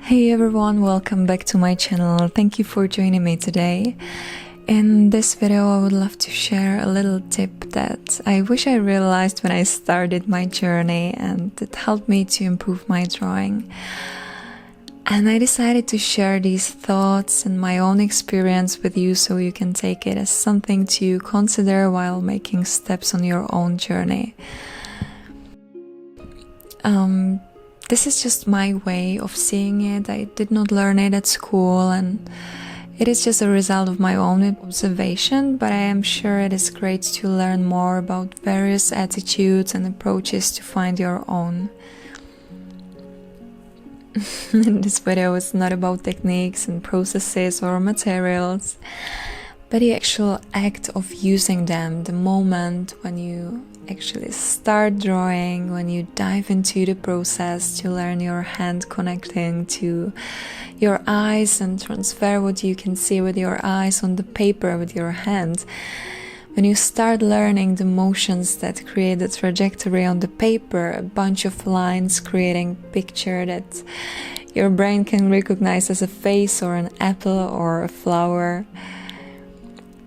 Hey everyone, welcome back to my channel. Thank you for joining me today. In this video I would love to share a little tip that I wish I realized when I started my journey, and it helped me to improve my drawing. And I decided to share these thoughts and my own experience with you so you can take it as something to consider while making steps on your own journey. This is just my way of seeing it. I did not learn it at school, and it is just a result of my own observation, but I am sure it is great to learn more about various attitudes and approaches to find your own. This video is not about techniques and processes or materials, but the actual act of using them, the moment when you actually start drawing, when you dive into the process to learn your hand connecting to your eyes and transfer what you can see with your eyes on the paper with your hand. When you start learning the motions that create the trajectory on the paper, a bunch of lines creating a picture that your brain can recognize as a face or an apple or a flower.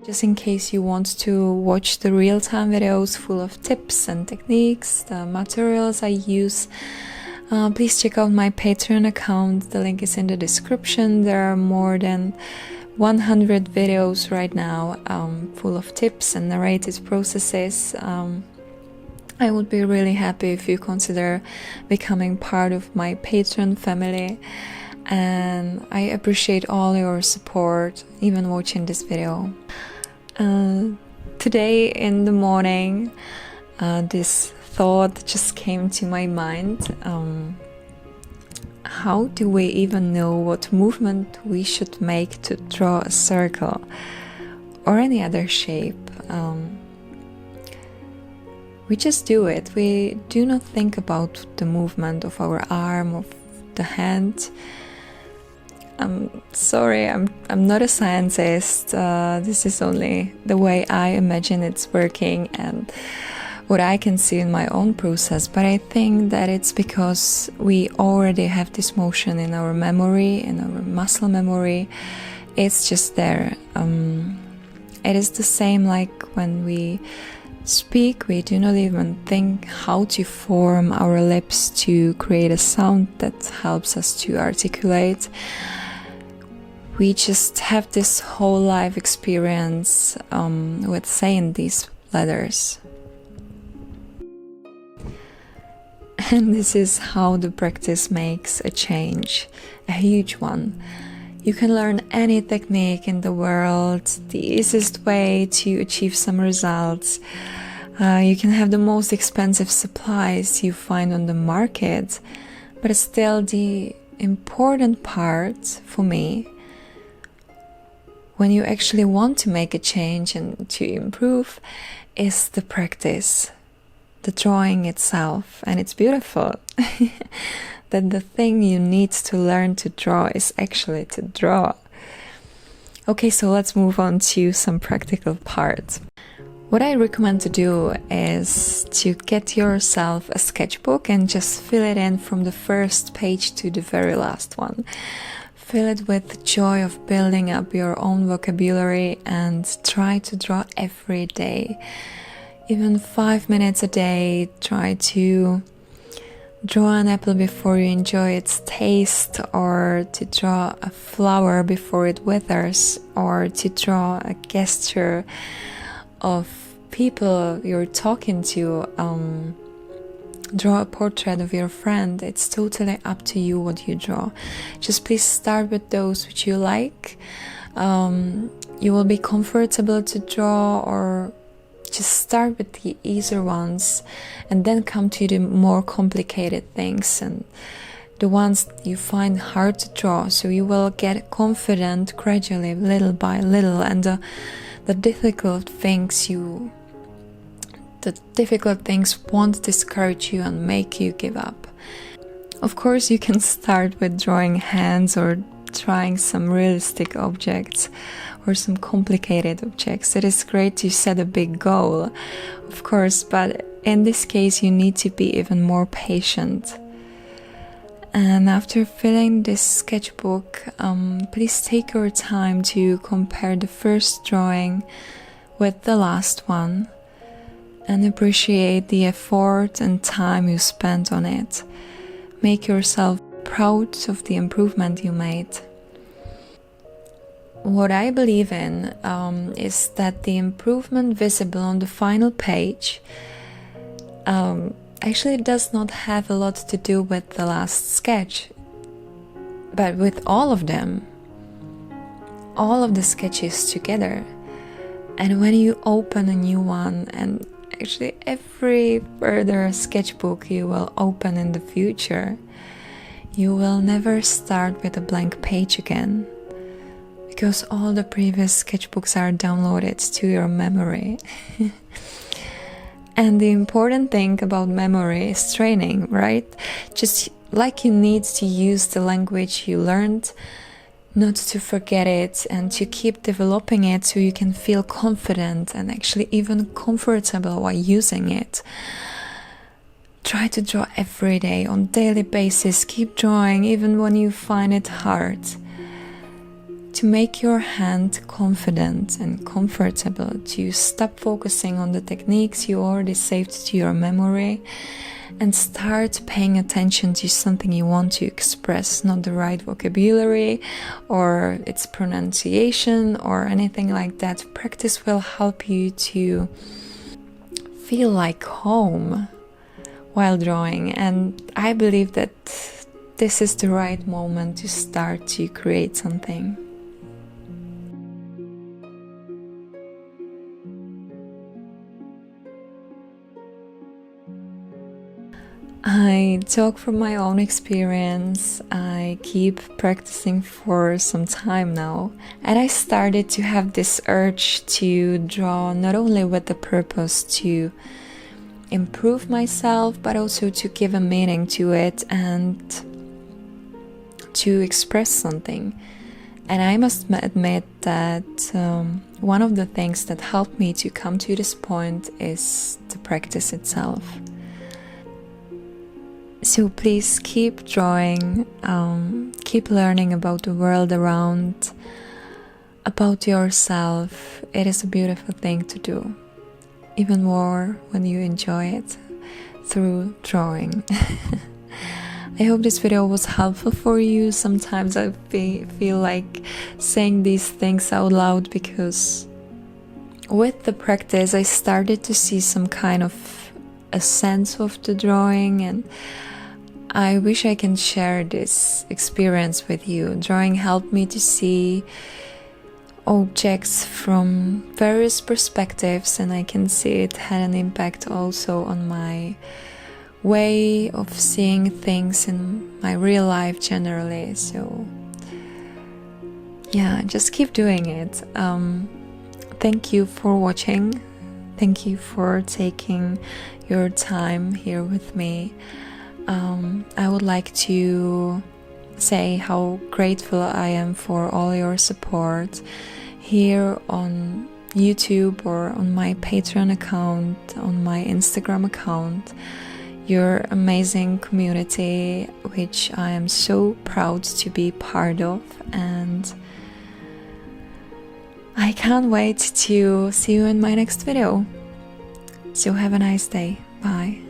Just in case you want to watch the real-time videos full of tips and techniques, the materials I use, please check out my Patreon account. The link is in the description. There are more than 100 videos right now full of tips and narrated processes. I would be really happy if you consider becoming part of my Patreon family, and I appreciate all your support, even watching this video. Today in the morning, this thought just came to my mind. How do we even know what movement we should make to draw a circle or any other shape? We just do it. We do not think about the movement of our arm, of the hand. I'm sorry, I'm not a scientist. This is only the way I imagine it's working and what I can see in my own process. But I think that it's because we already have this motion in our memory, in our muscle memory. It's just there. It is the same like when we speak, we do not even think how to form our lips to create a sound that helps us to articulate. We just have this whole life experience with saying these letters. And this is how the practice makes a change, a huge one. You can learn any technique in the world, the easiest way to achieve some results. You can have the most expensive supplies you find on the market, but still the important part for me, when you actually want to make a change and to improve, is the practice, the drawing itself. And it's beautiful that the thing you need to learn to draw is actually to draw. Okay, so let's move on to some practical parts. What I recommend to do is to get yourself a sketchbook and just fill it in from the first page to the very last one. Fill it with the joy of building up your own vocabulary and try to draw every day. Even 5 minutes a day. Try to draw an apple before you enjoy its taste, or to draw a flower before it withers, or to draw a gesture of people you're talking to. Draw a portrait of your friend. It's totally up to you what you draw. Just please start with those which you like. You will be comfortable to draw, or just start with the easier ones and then come to the more complicated things and the ones you find hard to draw. So you will get confident gradually, little by little, and the difficult things won't discourage you and make you give up. Of course, you can start with drawing hands or trying some realistic objects or some complicated objects. It is great to set a big goal, of course, but in this case you need to be even more patient. And after filling this sketchbook, please take your time to compare the first drawing with the last one and appreciate the effort and time you spent on it. Make yourself proud of the improvement you made. What I believe in is that the improvement visible on the final page actually does not have a lot to do with the last sketch, but with all of them, all of the sketches together. And when you open a new one, and actually every further sketchbook you will open in the future, you will never start with a blank page again, because all the previous sketchbooks are downloaded to your memory. And the important thing about memory is training, right? Just like you need to use the language you learned, not to forget it, and to keep developing it so you can feel confident and actually even comfortable while using it. Try to draw every day on a daily basis. Keep drawing even when you find it hard. To make your hand confident and comfortable, to stop focusing on the techniques you already saved to your memory and start paying attention to something you want to express, not the right vocabulary or its pronunciation or anything like that. Practice will help you to feel like home while drawing, and I believe that this is the right moment to start to create something. I talk from my own experience. I keep practicing for some time now, and I started to have this urge to draw not only with the purpose to improve myself, but also to give a meaning to it and to express something. And I must admit that one of the things that helped me to come to this point is the practice itself. So please keep drawing, keep learning about the world around, about yourself. It is a beautiful thing to do, even more when you enjoy it through drawing. I hope this video was helpful for you. Sometimes I feel like saying these things out loud because with the practice I started to see some kind of a sense of the drawing, and I wish I can share this experience with you. Drawing helped me to see objects from various perspectives, and I can see it had an impact also on my way of seeing things in my real life generally. So yeah, just keep doing it. Thank you for watching. Thank you for taking your time here with me. I would like to say how grateful I am for all your support here on YouTube or on my Patreon account, on my Instagram account, your amazing community, which I am so proud to be part of, and I can't wait to see you in my next video. So have a nice day. Bye.